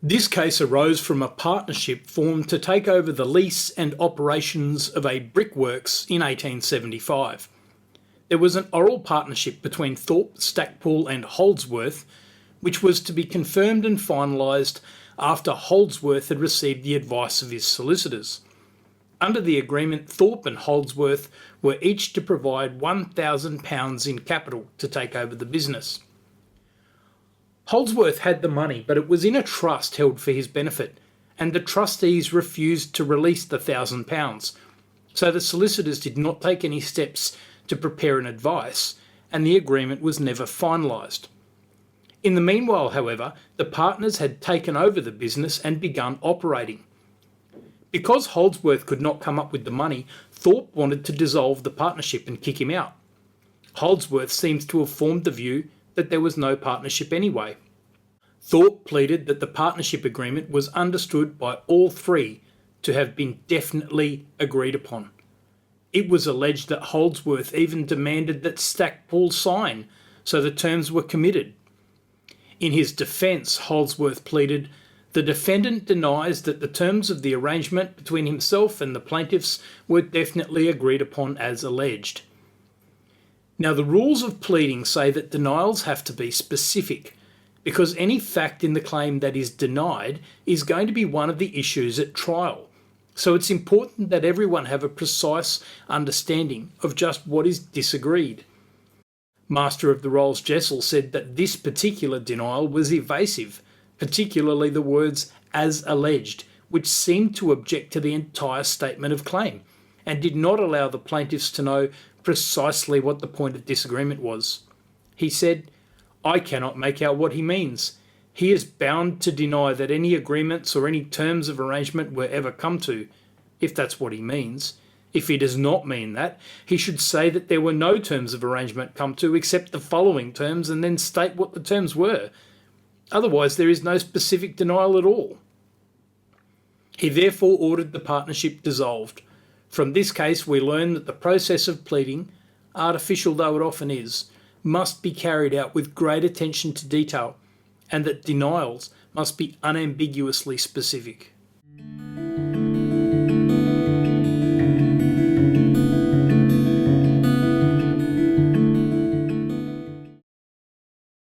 This case arose from a partnership formed to take over the lease and operations of a brickworks in 1875. There was an oral partnership between Thorp, Stackpool and Holdsworth, which was to be confirmed and finalised after Holdsworth had received the advice of his solicitors. Under the agreement, Thorp and Holdsworth were each to provide £1,000 in capital to take over the business. Holdsworth had the money, but it was in a trust held for his benefit, and the trustees refused to release the £1,000, so the solicitors did not take any steps to prepare an advice, and the agreement was never finalised. In the meanwhile, however, the partners had taken over the business and begun operating. Because Holdsworth could not come up with the money, Thorp wanted to dissolve the partnership and kick him out. Holdsworth seems to have formed the view that there was no partnership anyway. Thorp pleaded that the partnership agreement was understood by all three to have been definitely agreed upon. It was alleged that Holdsworth even demanded that Stackpool sign, so the terms were committed. In his defence, Holdsworth pleaded, "The defendant denies that the terms of the arrangement between himself and the plaintiffs were definitely agreed upon as alleged." Now, the rules of pleading say that denials have to be specific, because any fact in the claim that is denied is going to be one of the issues at trial. So it's important that everyone have a precise understanding of just what is disagreed. Master of the Rolls Jessel said that this particular denial was evasive, particularly the words "as alleged," which seemed to object to the entire statement of claim, and did not allow the plaintiffs to know precisely what the point of disagreement was. He said, "I cannot make out what he means. He is bound to deny that any agreements or any terms of arrangement were ever come to, if that's what he means. If he does not mean that, he should say that there were no terms of arrangement come to except the following terms, and then state what the terms were. Otherwise, there is no specific denial at all." He therefore ordered the partnership dissolved. From this case, we learn that the process of pleading, artificial though it often is, must be carried out with great attention to detail, and that denials must be unambiguously specific.